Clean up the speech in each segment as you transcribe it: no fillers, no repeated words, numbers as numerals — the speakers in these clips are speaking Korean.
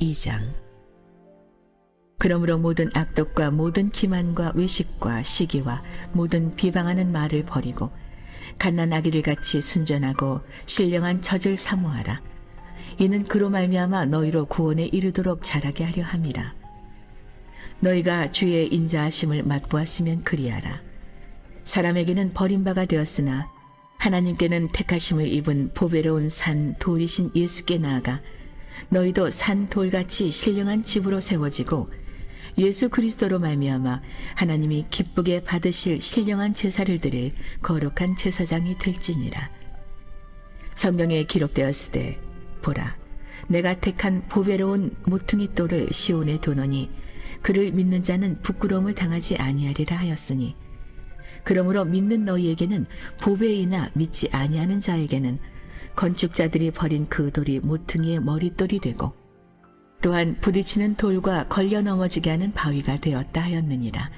2장. 그러므로 모든 악독과 모든 기만과 외식과 시기와 모든 비방하는 말을 버리고 갓난아기를 같이 순전하고 신령한 젖을 사모하라. 이는 그로 말미암아 너희로 구원에 이르도록 자라게 하려 함이라. 너희가 주의 인자하심을 맛보았으면 그리하라. 사람에게는 버림바가 되었으나 하나님께는 택하심을 입은 보배로운 산 돌이신 예수께 나아가 너희도 산 돌같이 신령한 집으로 세워지고 예수 그리스도로 말미암아 하나님이 기쁘게 받으실 신령한 제사를 드릴 거룩한 제사장이 될지니라. 성경에 기록되었으되 보라, 내가 택한 보배로운 모퉁이 돌을 시온에 두노니 그를 믿는 자는 부끄러움을 당하지 아니하리라 하였으니, 그러므로 믿는 너희에게는 보배이나 믿지 아니하는 자에게는 건축자들이 버린 그 돌이 모퉁이의 머릿돌이 되고 또한 부딪히는 돌과 걸려 넘어지게 하는 바위가 되었다 하였느니라.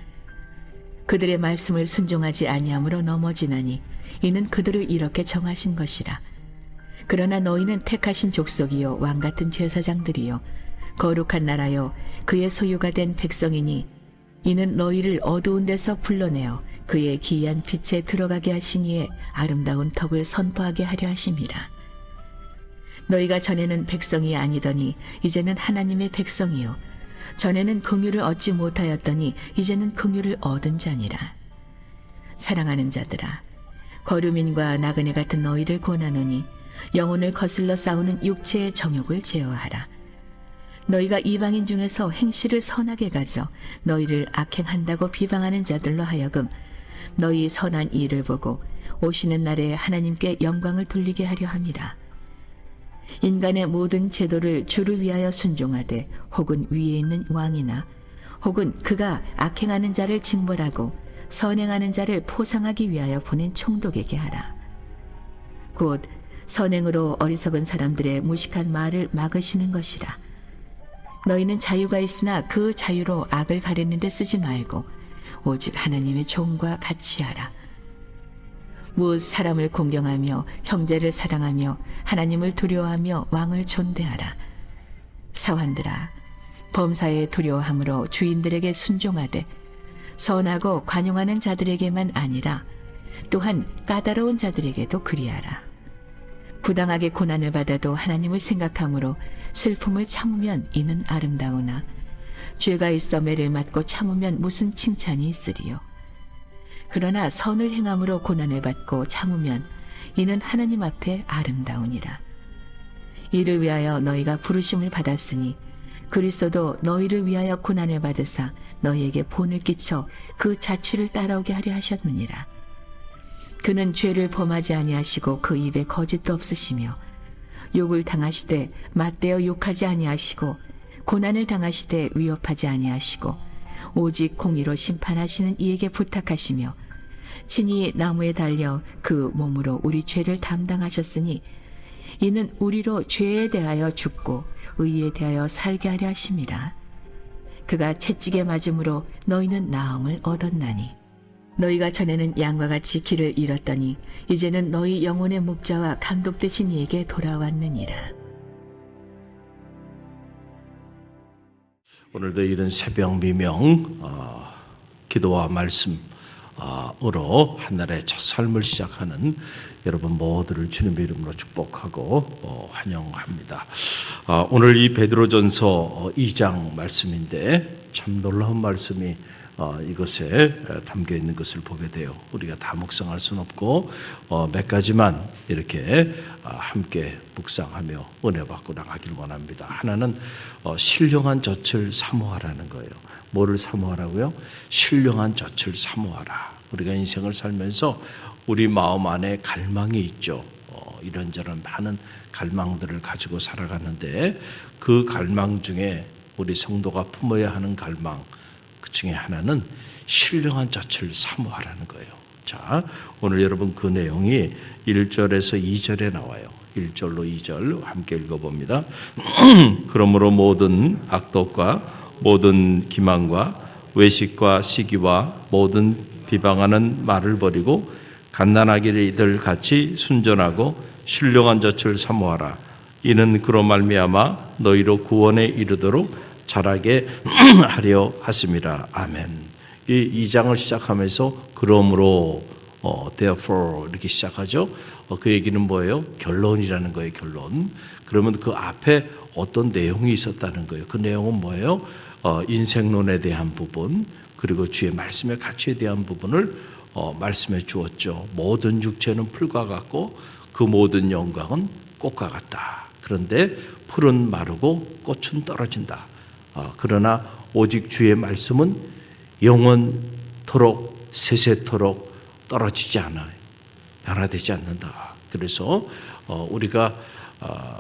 그들의 말씀을 순종하지 아니함으로 넘어지나니 이는 그들을 이렇게 정하신 것이라. 그러나 너희는 택하신 족속이요 왕같은 제사장들이요 거룩한 나라요 그의 소유가 된 백성이니 이는 너희를 어두운 데서 불러내어 그의 기이한 빛에 들어가게 하시니에 아름다운 덕을 선포하게 하려 하심이라. 너희가 전에는 백성이 아니더니 이제는 하나님의 백성이요 전에는 긍휼을 얻지 못하였더니 이제는 긍휼을 얻은 자니라. 사랑하는 자들아, 거류민과 나그네 같은 너희를 권하노니 영혼을 거슬러 싸우는 육체의 정욕을 제어하라. 너희가 이방인 중에서 행실을 선하게 가져 너희를 악행한다고 비방하는 자들로 하여금 너희 선한 일을 보고 오시는 날에 하나님께 영광을 돌리게 하려 함이라. 인간의 모든 제도를 주를 위하여 순종하되 혹은 위에 있는 왕이나 혹은 그가 악행하는 자를 징벌하고 선행하는 자를 포상하기 위하여 보낸 총독에게 하라. 곧 선행으로 어리석은 사람들의 무식한 말을 막으시는 것이라. 너희는 자유가 있으나 그 자유로 악을 가리는 데 쓰지 말고 오직 하나님의 종과 같이 하라. 무엇 사람을 공경하며 형제를 사랑하며 하나님을 두려워하며 왕을 존대하라. 사환들아, 범사에 두려워함으로 주인들에게 순종하되 선하고 관용하는 자들에게만 아니라 또한 까다로운 자들에게도 그리하라. 부당하게 고난을 받아도 하나님을 생각함으로 슬픔을 참으면 이는 아름다우나 죄가 있어 매를 맞고 참으면 무슨 칭찬이 있으리요. 그러나 선을 행함으로 고난을 받고 참으면 이는 하나님 앞에 아름다우니라. 이를 위하여 너희가 부르심을 받았으니 그리스도도 너희를 위하여 고난을 받으사 너희에게 본을 끼쳐 그 자취를 따라오게 하려 하셨느니라. 그는 죄를 범하지 아니하시고 그 입에 거짓도 없으시며 욕을 당하시되 맞대어 욕하지 아니하시고 고난을 당하시되 위협하지 아니하시고 오직 공의로 심판하시는 이에게 부탁하시며 친히 나무에 달려 그 몸으로 우리 죄를 담당하셨으니 이는 우리로 죄에 대하여 죽고 의에 대하여 살게 하려 하심이라. 그가 채찍에 맞음으로 너희는 나음을 얻었나니 너희가 전에는 양과 같이 길을 잃었더니 이제는 너희 영혼의 목자와 감독 되신 이에게 돌아왔느니라. 오늘도 이런 새벽 미명 기도와 말씀으로 한날의 첫 삶을 시작하는 여러분 모두를 주님의 이름으로 축복하고 환영합니다. 오늘 이 베드로전서 2장 말씀인데 참 놀라운 말씀이 이것에 담겨 있는 것을 보게 돼요. 우리가 다 묵상할 수는 없고 몇 가지만 이렇게 함께 묵상하며 은혜 받고 나가길 원합니다. 하나는 신령한 젖을 사모하라는 거예요. 뭐를 사모하라고요? 신령한 젖을 사모하라. 우리가 인생을 살면서 우리 마음 안에 갈망이 있죠. 이런저런 많은 갈망들을 가지고 살아가는데 그 갈망 중에 우리 성도가 품어야 하는 갈망 그 중에 하나는 신령한 젖을 사모하라는 거예요. 자, 오늘 여러분 그 내용이 1절에서 2절에 나와요. 1절로 2절 함께 읽어봅니다. 그러므로 모든 악독과 모든 기만과 외식과 시기와 모든 비방하는 말을 버리고 갓난아기들 같이 순전하고 신령한 젖을 사모하라. 이는 그로 말미암아 너희로 구원에 이르도록 자라게 하려 하심이라. 아멘. 이 2장을 시작하면서 그러므로 therefore 이렇게 시작하죠. 그 얘기는 뭐예요? 결론이라는 거예요. 결론. 그러면 그 앞에 어떤 내용이 있었다는 거예요. 그 내용은 뭐예요? 인생론에 대한 부분, 그리고 주의 말씀의 가치에 대한 부분을 말씀해 주었죠. 모든 육체는 풀과 같고 그 모든 영광은 꽃과 같다. 그런데 풀은 마르고 꽃은 떨어진다. 그러나 오직 주의 말씀은 영원토록 세세토록 떨어지지 않아요. 변화되지 않는다. 그래서 우리가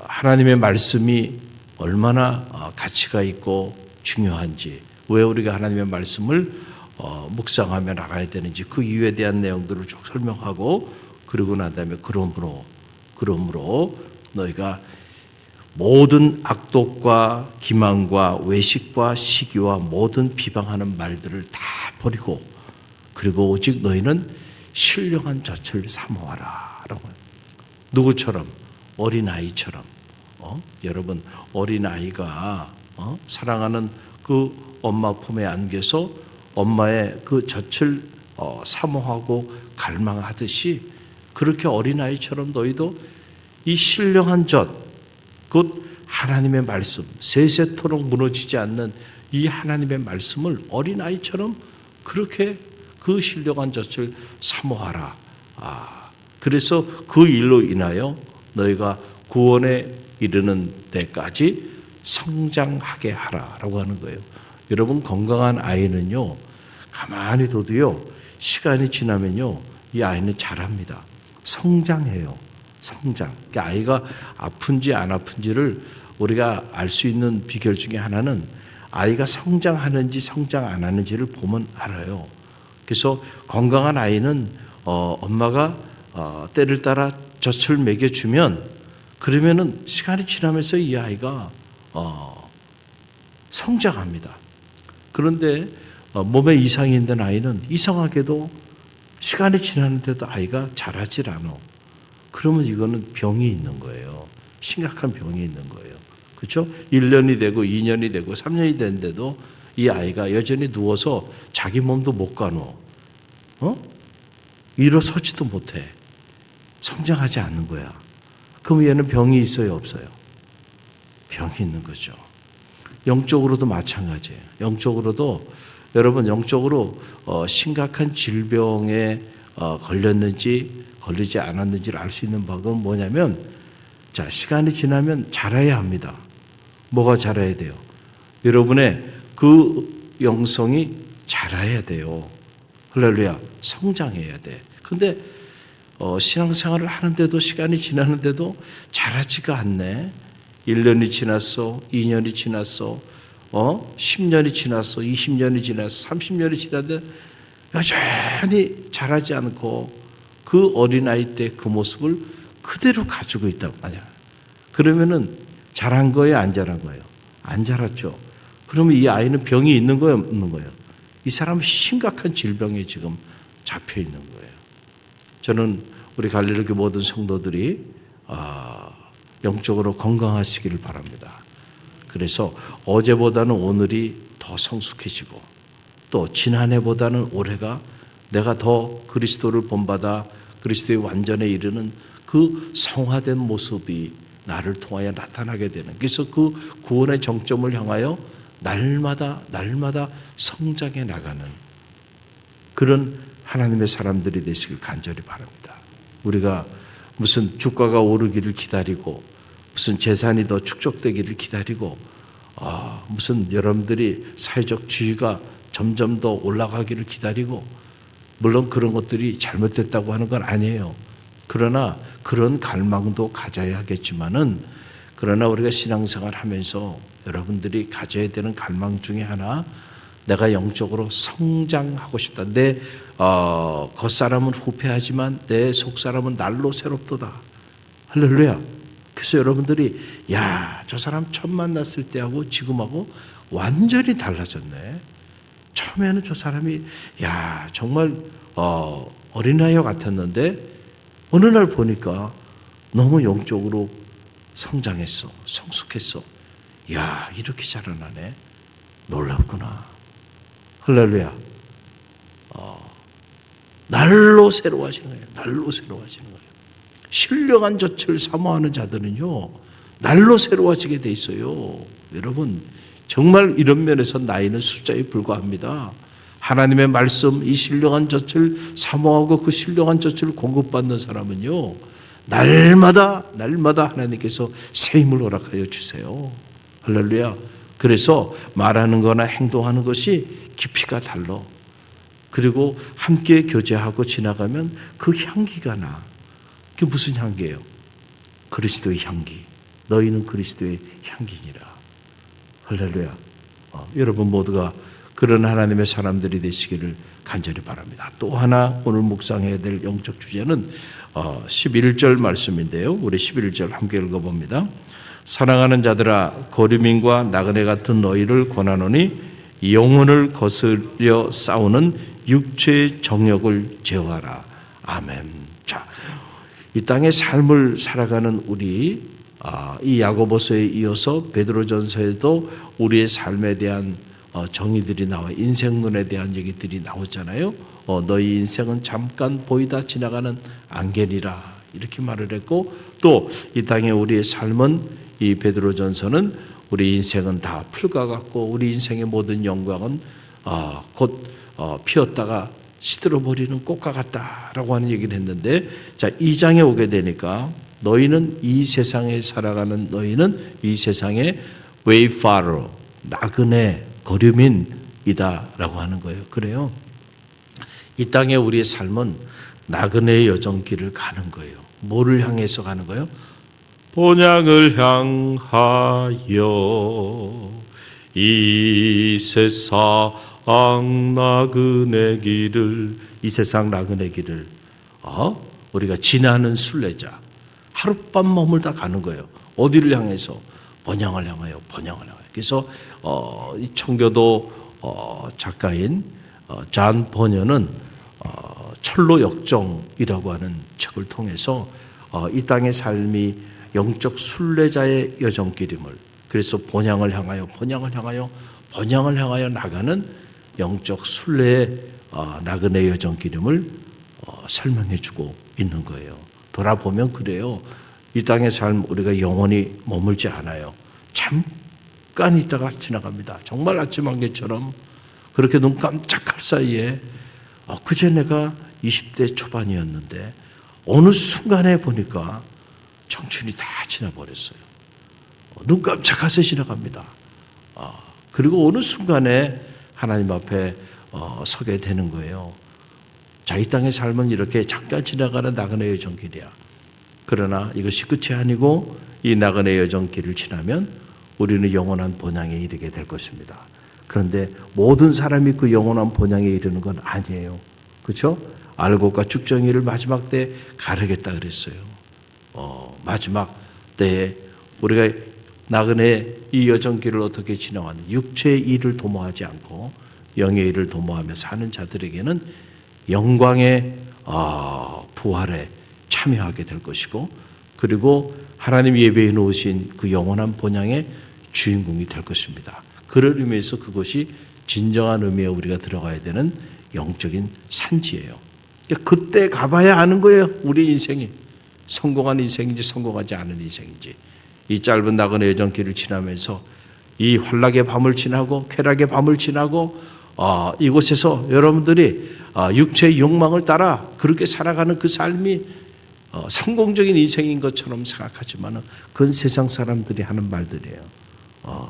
하나님의 말씀이 얼마나 가치가 있고 중요한지, 왜 우리가 하나님의 말씀을 묵상하며 나가야 되는지 그 이유에 대한 내용들을 쭉 설명하고, 그러고 난 다음에 그러므로 너희가 모든 악독과 기만과 외식과 시기와 모든 비방하는 말들을 다 버리고, 그리고 오직 너희는 신령한 젖을 사모하라 라고. 누구처럼? 어린아이처럼. 여러분, 어린아이가 사랑하는 그 엄마 품에 안겨서 엄마의 그 젖을 사모하고 갈망하듯이, 그렇게 어린아이처럼 너희도 이 신령한 젖, 곧 하나님의 말씀, 세세토록 무너지지 않는 이 하나님의 말씀을 어린아이처럼 그렇게 그 신령한 젖을 사모하라. 그래서 그 일로 인하여 너희가 구원에 이르는 데까지 성장하게 하라라고 하는 거예요. 여러분, 건강한 아이는요, 가만히 둬도요, 시간이 지나면요, 이 아이는 자랍니다. 성장해요. 성장. 그러니까 아이가 아픈지 안 아픈지를 우리가 알 수 있는 비결 중에 하나는 아이가 성장하는지 성장 안 하는지를 보면 알아요. 그래서 건강한 아이는 엄마가 때를 따라 젖을 먹여주면, 그러면은 시간이 지나면서 이 아이가 성장합니다. 그런데 몸에 이상이 있는 아이는 이상하게도 시간이 지나는데도 아이가 자라질 않아. 그러면 이거는 병이 있는 거예요. 심각한 병이 있는 거예요. 그렇죠? 1년이 되고 2년이 되고 3년이 됐는데도 이 아이가 여전히 누워서 자기 몸도 못 가누어. 일어서지도 못해. 성장하지 않는 거야. 그럼 얘는 병이 있어요, 없어요? 병이 있는 거죠. 영적으로도 마찬가지예요. 영적으로도 여러분, 영적으로 심각한 질병에 걸렸는지 걸리지 않았는지를 알 수 있는 방법은 뭐냐면, 자, 시간이 지나면 자라야 합니다. 뭐가 자라야 돼요? 여러분의 그 영성이 자라야 돼요. 할렐루야. 성장해야 돼. 근데 신앙생활을 하는데도 시간이 지나는데도 자라지가 않네. 1년이 지났어. 2년이 지났어. 10년이 지났어. 20년이 지났어. 30년이 지났는데 여전히 자라지 않고 그 어린아이 때 그 모습을 그대로 가지고 있단 말이야. 그러면은 자란 거예요, 안 자란 거예요? 안 자랐죠. 그러면 이 아이는 병이 있는 거예요, 없는 거예요? 이 사람은 심각한 질병에 지금 잡혀 있는 거예요. 저는 우리 갈릴리 모든 성도들이 영적으로 건강하시기를 바랍니다. 그래서 어제보다는 오늘이 더 성숙해지고, 또 지난해보다는 올해가 내가 더 그리스도를 본받아 그리스도의 완전에 이르는 그 성화된 모습이 나를 통하여 나타나게 되는, 그래서 그 구원의 정점을 향하여 날마다 성장해 나가는 그런 하나님의 사람들이 되시길 간절히 바랍니다. 우리가 무슨 주가가 오르기를 기다리고, 무슨 재산이 더 축적되기를 기다리고, 무슨 여러분들이 사회적 지위가 점점 더 올라가기를 기다리고, 물론 그런 것들이 잘못됐다고 하는 건 아니에요. 그러나 그런 갈망도 가져야 하겠지만은, 그러나 우리가 신앙생활 하면서 여러분들이 가져야 되는 갈망 중에 하나, 내가 영적으로 성장하고 싶다. 내 겉사람은 후패하지만 내 속사람은 날로 새롭도다. 할렐루야. 그래서 여러분들이 저 사람 처음 만났을 때하고 지금하고 완전히 달라졌네. 처음에는 저 사람이 정말 어린아이 같았는데 어느 날 보니까 너무 영적으로 성장했어. 성숙했어. 야, 이렇게 자라나네. 놀랍구나. 할렐루야. 날로 새로워지는 거예요. 날로 새로워지는 거예요. 신령한 젖을 사모하는 자들은요, 날로 새로워지게 돼 있어요. 여러분, 정말 이런 면에서 나이는 숫자에 불과합니다. 하나님의 말씀, 이 신령한 젖을 사모하고 그 신령한 젖을 공급받는 사람은요, 날마다 하나님께서 새 힘을 허락하여 주세요. 할렐루야. 그래서 말하는 거나 행동하는 것이 깊이가 달라. 그리고 함께 교제하고 지나가면 그 향기가 나. 그게 무슨 향기예요? 그리스도의 향기. 너희는 그리스도의 향기니라. 할렐루야. 여러분 모두가 그런 하나님의 사람들이 되시기를 간절히 바랍니다. 또 하나 오늘 묵상해야 될 영적 주제는 11절 말씀인데요. 우리 11절 함께 읽어봅니다. 사랑하는 자들아, 거류민과 나그네 같은 너희를 권하노니 영혼을 거스려 싸우는 육체의 정욕을 제어하라. 아멘. 자, 이 땅의 삶을 살아가는 우리, 이 야고보서에 이어서 베드로전서에도 우리의 삶에 대한 정의들이 나와, 인생론에 대한 얘기들이 나오잖아요. 너희 인생은 잠깐 보이다 지나가는 안개니라, 이렇게 말을 했고, 또 이 땅의 우리의 삶은, 이 베드로전서는 우리 인생은 다 풀과 같고 우리 인생의 모든 영광은 곧 피었다가 시들어버리는 꽃과 같다라고 하는 얘기를 했는데, 자, 2장에 오게 되니까 너희는 이 세상에 살아가는, 너희는 이 세상의 wayfarer, 나그네, 거류민이다라고 하는 거예요. 그래요. 이 땅에 우리의 삶은 나그네의 여정길을 가는 거예요. 뭐를 향해서 가는 거예요? 본향을 향하여 이 세상 나그네 길을, 이 세상 나그네 길을 우리가 지나는 순례자, 하룻밤 머물다 가는 거예요. 어디를 향해서? 번향을 향하여, 번향을 향하여. 그래서 이 청교도 작가인 잔 버녀는 철로 역정이라고 하는 책을 통해서 이 땅의 삶이 영적 순례자의 여정길임을, 그래서 본향을 향하여, 본향을 향하여, 번향을 향하여 나가는 영적 순례의 나그네 여정길임을 설명해주고 있는 거예요. 돌아보면 그래요. 이 땅의 삶 우리가 영원히 머물지 않아요. 잠깐 있다가 지나갑니다. 정말 아침 안개처럼 그렇게 눈 깜짝할 사이에 그제 내가 20대 초반이었는데 어느 순간에 보니까 청춘이 다 지나버렸어요. 눈 깜짝할 새 지나갑니다. 그리고 어느 순간에 하나님 앞에 서게 되는 거예요. 자, 이 땅의 삶은 이렇게 잠깐 지나가는 나그네 여정길이야. 그러나 이것이 끝이 아니고 이 나그네 여정길을 지나면 우리는 영원한 본향에 이르게 될 것입니다. 그런데 모든 사람이 그 영원한 본향에 이르는 건 아니에요. 그렇죠? 알곡과 죽정이를 마지막 때에 가르겠다 그랬어요. 마지막 때에 우리가 나그네 이 여정길을 어떻게 지나왔는지, 육체의 일을 도모하지 않고 영의 일을 도모하며 사는 자들에게는 영광의 부활에 참여하게 될 것이고, 그리고 하나님 예배해 놓으신 그 영원한 본향의 주인공이 될 것입니다. 그런 의미에서 그것이 진정한 의미에 우리가 들어가야 되는 영적인 산지예요. 그때 가봐야 아는 거예요. 우리 인생이 성공한 인생인지 성공하지 않은 인생인지. 이 짧은 나그네 여정길을 지나면서 이 환락의 밤을 지나고 쾌락의 밤을 지나고 이곳에서 여러분들이 육체의 욕망을 따라 그렇게 살아가는 그 삶이 성공적인 인생인 것처럼 생각하지만 그건 세상 사람들이 하는 말들이에요.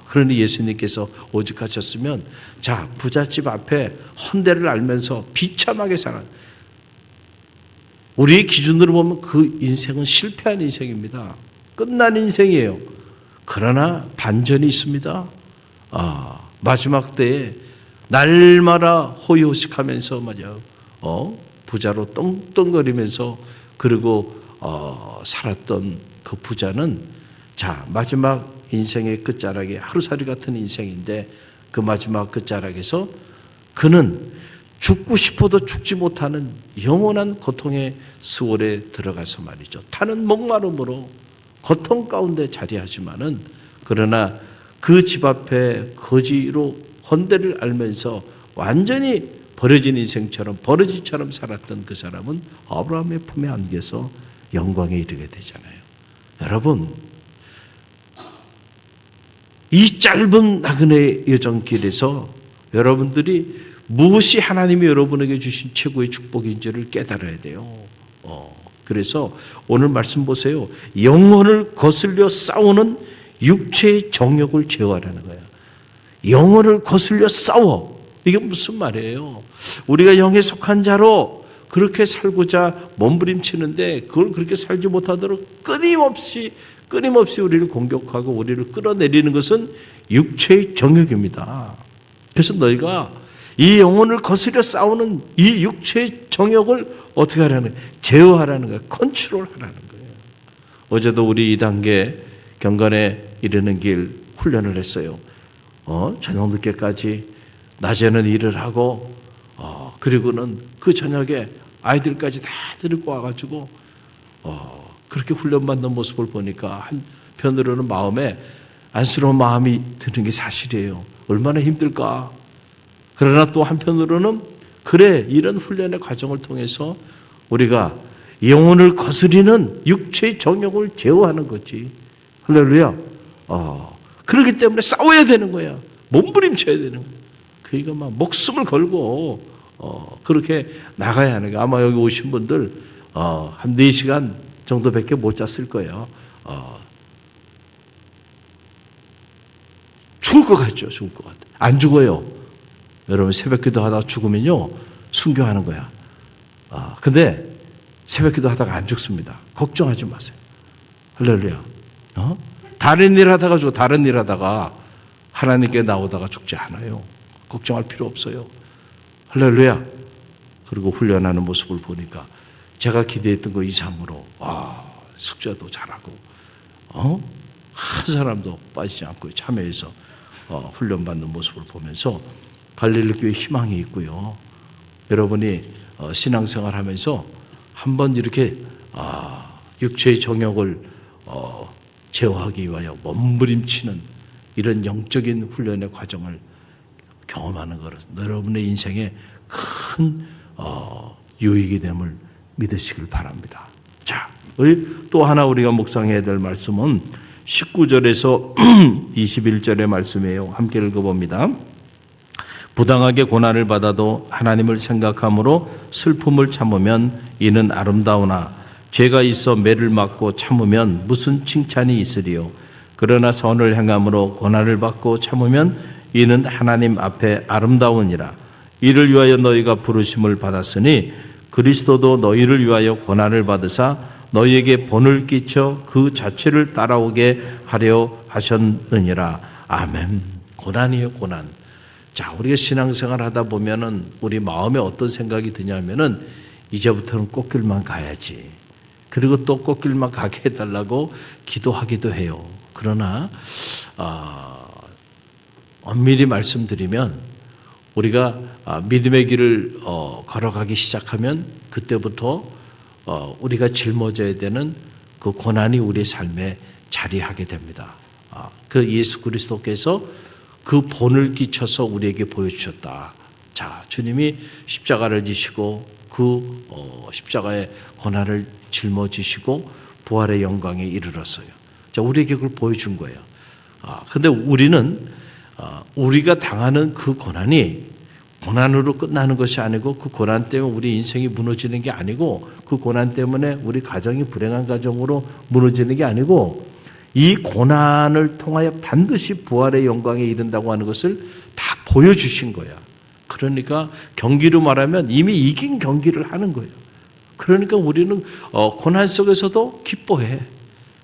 그러니 예수님께서 오직하셨으면, 자, 부잣집 앞에 헌대를 알면서 비참하게 사는, 우리의 기준으로 보면 그 인생은 실패한 인생입니다. 끝난 인생이에요. 그러나 반전이 있습니다. 마지막 때에 날마다 호의호식하면서 부자로 떵떵거리면서 그리고 살았던 그 부자는, 자, 마지막 인생의 끝자락에 하루살이 같은 인생인데 그 마지막 끝자락에서 그는 죽고 싶어도 죽지 못하는 영원한 고통의 스월에 들어가서 말이죠. 타는 목마름으로 고통 가운데 자리하지만은, 그러나 그 집 앞에 거지로 헌대를 알면서 완전히 버려진 인생처럼 버러지처럼 살았던 그 사람은 아브라함의 품에 안겨서 영광에 이르게 되잖아요. 여러분, 이 짧은 나그네 여정길에서 여러분들이 무엇이 하나님이 여러분에게 주신 최고의 축복인지를 깨달아야 돼요. 그래서 오늘 말씀 보세요. 영혼을 거슬려 싸우는 육체의 정욕을 제어하라는 거예요. 영혼을 거슬려 싸워. 이게 무슨 말이에요? 우리가 영에 속한 자로 그렇게 살고자 몸부림치는데 그걸 그렇게 살지 못하도록 끊임없이 우리를 공격하고 우리를 끌어내리는 것은 육체의 정욕입니다. 그래서 너희가 이 영혼을 거스려 싸우는 이 육체의 정욕을 어떻게 하라는 거예요? 제어하라는 거예요. 컨트롤하라는 거예요. 어제도 우리 2단계 경건에 이르는 길 훈련을 했어요. 저녁 늦게까지 낮에는 일을 하고 그리고는 그 저녁에 아이들까지 다 데리고 와가지고 그렇게 훈련받는 모습을 보니까 한편으로는 마음에 안쓰러운 마음이 드는 게 사실이에요. 얼마나 힘들까. 그러나 또 한편으로는 그래, 이런 훈련의 과정을 통해서 우리가 영혼을 거스리는 육체의 정욕을 제어하는 거지. 할렐루야. 그렇기 때문에 싸워야 되는 거야. 몸부림쳐야 되는 거야. 그러니까 막 목숨을 걸고 그렇게 나가야 하는 거야. 아마 여기 오신 분들 한 4시간 정도밖에 못 잤을 거예요. 죽을 것 같죠. 죽을 것 같아. 안 죽어요. 여러분 새벽기도 하다가 죽으면요 순교하는 거야. 근데 새벽기도 하다가 안 죽습니다. 걱정하지 마세요. 할렐루야. 다른 일 하다가 죽어. 다른 일 하다가 하나님께 나오다가 죽지 않아요. 걱정할 필요 없어요. 할렐루야. 그리고 훈련하는 모습을 보니까 제가 기대했던 거 이상으로 숙제도 잘하고 한 사람도 빠지지 않고 참여해서 훈련받는 모습을 보면서 갈릴리 교회 희망이 있고요. 여러분이 신앙생활하면서 한번 이렇게 육체의 정욕을 제어하기 위하여 몸부림치는 이런 영적인 훈련의 과정을 경험하는 것은 여러분의 인생에 큰 유익이 됨을 믿으시길 바랍니다. 자, 또 하나 우리가 묵상해야 될 말씀은 19절에서 21절의 말씀이에요. 함께 읽어봅니다. 부당하게 고난을 받아도 하나님을 생각함으로 슬픔을 참으면 이는 아름다우나 죄가 있어 매를 맞고 참으면 무슨 칭찬이 있으리요. 그러나 선을 행함으로 고난을 받고 참으면 이는 하나님 앞에 아름다우니라. 이를 위하여 너희가 부르심을 받았으니 그리스도도 너희를 위하여 고난을 받으사 너희에게 본을 끼쳐 그 자체를 따라오게 하려 하셨느니라. 아멘. 고난이에요, 고난. 자, 우리가 신앙생활 하다 보면은 우리 마음에 어떤 생각이 드냐면은 이제부터는 꽃길만 가야지. 그리고 또 꽃길만 가게 해달라고 기도하기도 해요. 그러나 엄밀히 말씀드리면 우리가 믿음의 길을 걸어가기 시작하면 그때부터 우리가 짊어져야 되는 그 고난이 우리의 삶에 자리하게 됩니다. 그 예수 그리스도께서 그 본을 끼쳐서 우리에게 보여주셨다. 자, 주님이 십자가를 지시고 그 십자가의 고난을 짊어지시고 부활의 영광에 이르렀어요. 자, 우리에게 그걸 보여준 거예요. 근데 우리는 우리가 당하는 그 고난이 고난으로 끝나는 것이 아니고 그 고난 때문에 우리 인생이 무너지는 게 아니고 그 고난 때문에 우리 가정이 불행한 가정으로 무너지는 게 아니고 이 고난을 통하여 반드시 부활의 영광에 이른다고 하는 것을 다 보여주신 거야. 그러니까 경기로 말하면 이미 이긴 경기를 하는 거예요. 그러니까 우리는 고난 속에서도 기뻐해.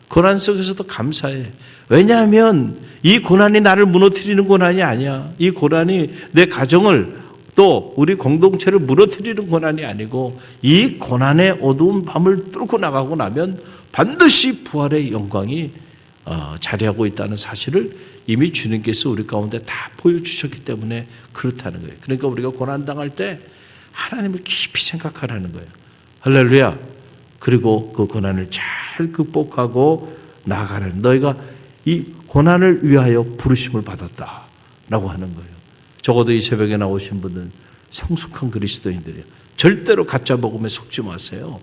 고난 속에서도 감사해. 왜냐하면 이 고난이 나를 무너뜨리는 고난이 아니야. 이 고난이 내 가정을 또 우리 공동체를 무너뜨리는 고난이 아니고 이 고난의 어두운 밤을 뚫고 나가고 나면 반드시 부활의 영광이 자리하고 있다는 사실을 이미 주님께서 우리 가운데 다 보여주셨기 때문에 그렇다는 거예요. 그러니까 우리가 고난당할 때 하나님을 깊이 생각하라는 거예요. 할렐루야. 그리고 그 고난을 잘 극복하고 나아가는 너희가 이 고난을 위하여 부르심을 받았다라고 하는 거예요. 적어도 이 새벽에 나오신 분들은 성숙한 그리스도인들이에요. 절대로 가짜 복음에 속지 마세요.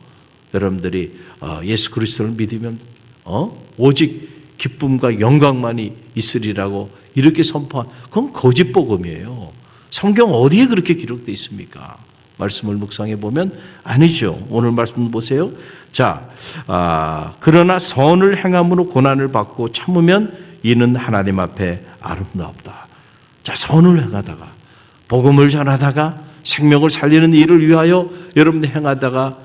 여러분들이 예수 그리스도를 믿으면 오직 기쁨과 영광만이 있으리라고 이렇게 선포한, 그건 거짓 복음이에요. 성경 어디에 그렇게 기록되어 있습니까? 말씀을 묵상해 보면 아니죠. 오늘 말씀 보세요. 자, 그러나 선을 행함으로 고난을 받고 참으면 이는 하나님 앞에 아름답다. 자, 선을 행하다가, 복음을 전하다가, 생명을 살리는 일을 위하여 여러분들 행하다가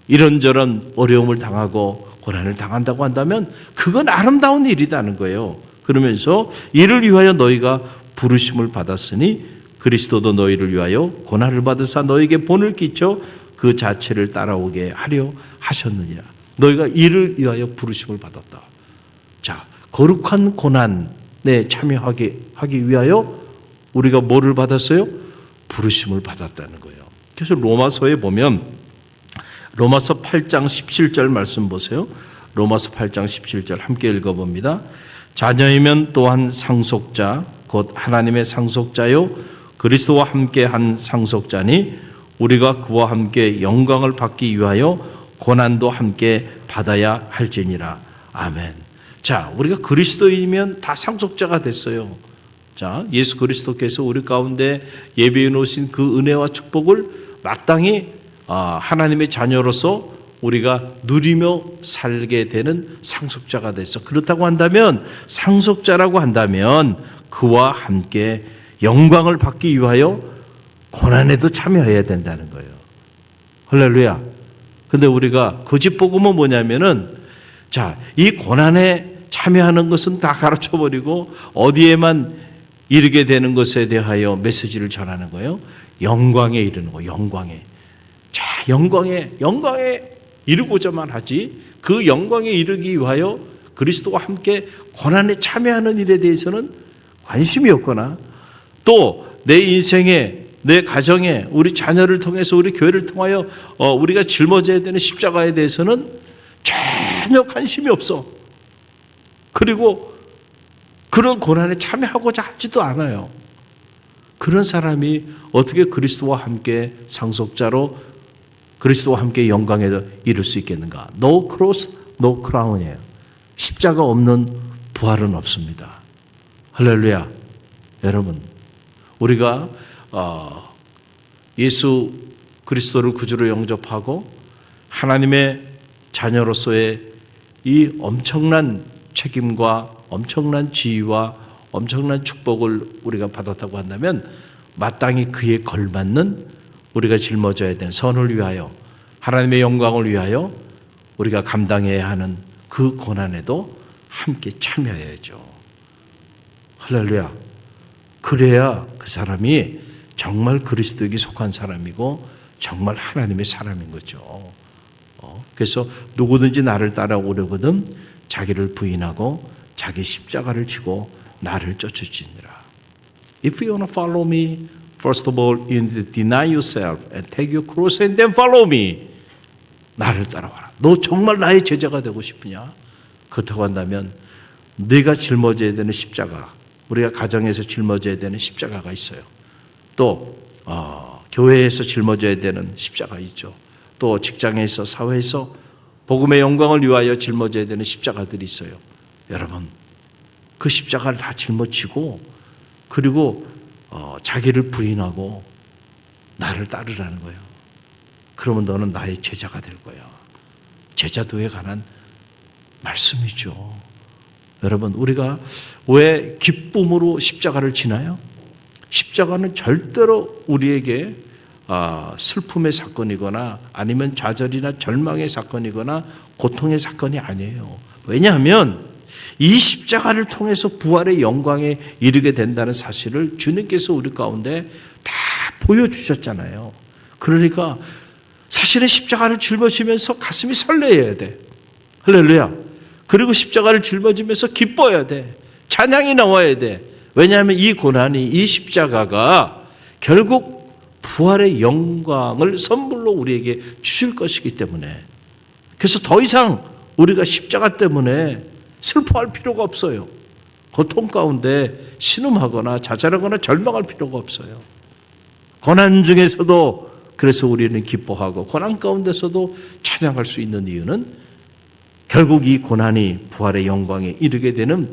이런저런 어려움을 당하고 고난을 당한다고 한다면 그건 아름다운 일이라는 거예요. 그러면서 이를 위하여 너희가 부르심을 받았으니 그리스도도 너희를 위하여 고난을 받으사 너희에게 본을 끼쳐 그 자체를 따라오게 하려 하셨느니라. 너희가 이를 위하여 부르심을 받았다. 자, 거룩한 고난에 참여하기 위하여 우리가 뭐를 받았어요? 부르심을 받았다는 거예요. 그래서 로마서에 보면 로마서 8장 17절 말씀 보세요. 로마서 8장 17절 함께 읽어봅니다. 자녀이면 또한 상속자 곧 하나님의 상속자요 그리스도와 함께 한 상속자니 우리가 그와 함께 영광을 받기 위하여 고난도 함께 받아야 할지니라. 아멘. 자, 우리가 그리스도이면 다 상속자가 됐어요. 자, 예수 그리스도께서 우리 가운데 예비해 놓으신 그 은혜와 축복을 마땅히 하나님의 자녀로서 우리가 누리며 살게 되는 상속자가 됐어. 그렇다고 한다면, 상속자라고 한다면 그와 함께 영광을 받기 위하여 고난에도 참여해야 된다는 거예요. 할렐루야. 근데 우리가 거짓 복음은 뭐냐면은, 자, 이 고난에 참여하는 것은 다 가르쳐 버리고 어디에만 이르게 되는 것에 대하여 메시지를 전하는 거예요. 영광에 이르는 거, 영광에. 자, 영광에 이르고자만 하지, 그 영광에 이르기 위하여 그리스도와 함께 고난에 참여하는 일에 대해서는 관심이 없거나, 또 내 인생에, 내 가정에, 우리 자녀를 통해서, 우리 교회를 통하여 우리가 짊어져야 되는 십자가에 대해서는 전혀 관심이 없어. 그리고 그런 고난에 참여하고자 하지도 않아요. 그런 사람이 어떻게 그리스도와 함께 상속자로 그리스도와 함께 영광에 이룰 수 있겠는가? No cross, no crown이에요. 십자가 없는 부활은 없습니다. 할렐루야. 여러분, 우리가 예수 그리스도를 구주로 영접하고 하나님의 자녀로서의 이 엄청난 책임과 엄청난 지위와 엄청난 축복을 우리가 받았다고 한다면 마땅히 그에 걸맞는 우리가 짊어져야 되는 선을 위하여, 하나님의 영광을 위하여 우리가 감당해야 하는 그 고난에도 함께 참여해야죠. 할렐루야. 그래야 그 사람이 정말 그리스도에게 속한 사람이고 정말 하나님의 사람인 거죠. 그래서 누구든지 나를 따라오려거든 자기를 부인하고 자기 십자가를 지고 나를 쫓을지니라. If you want to follow me, first of all, you need to deny yourself and take your cross and then follow me. 나를 따라와라. 너 정말 나의 제자가 되고 싶으냐? 그렇다고 한다면 네가 짊어져야 되는 십자가, 우리가 가정에서 짊어져야 되는 십자가가 있어요. 또 교회에서 짊어져야 되는 십자가 있죠. 또 직장에서, 사회에서 복음의 영광을 위하여 짊어져야 되는 십자가들이 있어요. 여러분, 그 십자가를 다 짊어지고 그리고 자기를 부인하고 나를 따르라는 거예요. 그러면 너는 나의 제자가 될 거야. 제자도에 관한 말씀이죠. 여러분, 우리가 왜 기쁨으로 십자가를 지나요? 십자가는 절대로 우리에게 슬픔의 사건이거나 아니면 좌절이나 절망의 사건이거나 고통의 사건이 아니에요. 왜냐하면 이 십자가를 통해서 부활의 영광에 이르게 된다는 사실을 주님께서 우리 가운데 다 보여주셨잖아요. 그러니까 사실은 십자가를 짊어지면서 가슴이 설레야 돼. 할렐루야. 그리고 십자가를 짊어지면서 기뻐야 돼. 찬양이 나와야 돼. 왜냐하면 이 고난이, 이 십자가가 결국 부활의 영광을 선물로 우리에게 주실 것이기 때문에, 그래서 더 이상 우리가 십자가 때문에 슬퍼할 필요가 없어요. 고통 가운데 신음하거나 자잘하거나 절망할 필요가 없어요. 고난 중에서도 그래서 우리는 기뻐하고 고난 가운데서도 찬양할 수 있는 이유는 결국 이 고난이 부활의 영광에 이르게 되는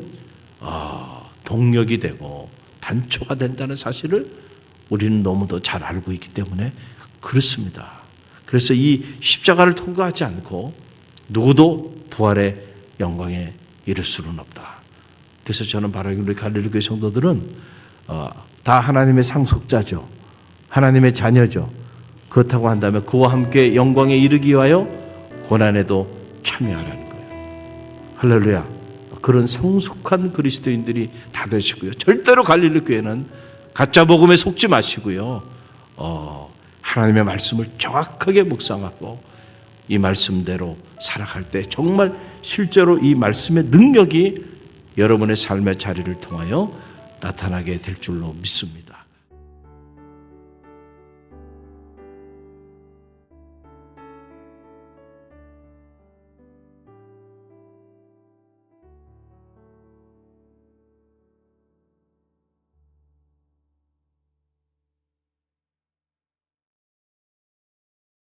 동력이 되고 단초가 된다는 사실을 우리는 너무도 잘 알고 있기 때문에 그렇습니다. 그래서 이 십자가를 통과하지 않고 누구도 부활의 영광에 이를 수는 없다. 그래서 저는 바로 우리 갈릴리교회 성도들은 다 하나님의 상속자죠. 하나님의 자녀죠. 그렇다고 한다면 그와 함께 영광에 이르기 위하여 고난에도 참여하라는 거예요. 할렐루야. 그런 성숙한 그리스도인들이 다 되시고요. 절대로 갈릴리교회는 가짜 복음에 속지 마시고요. 하나님의 말씀을 정확하게 묵상하고 이 말씀대로 살아갈 때 정말 실제로 이 말씀의 능력이 여러분의 삶의 자리를 통하여 나타나게 될 줄로 믿습니다.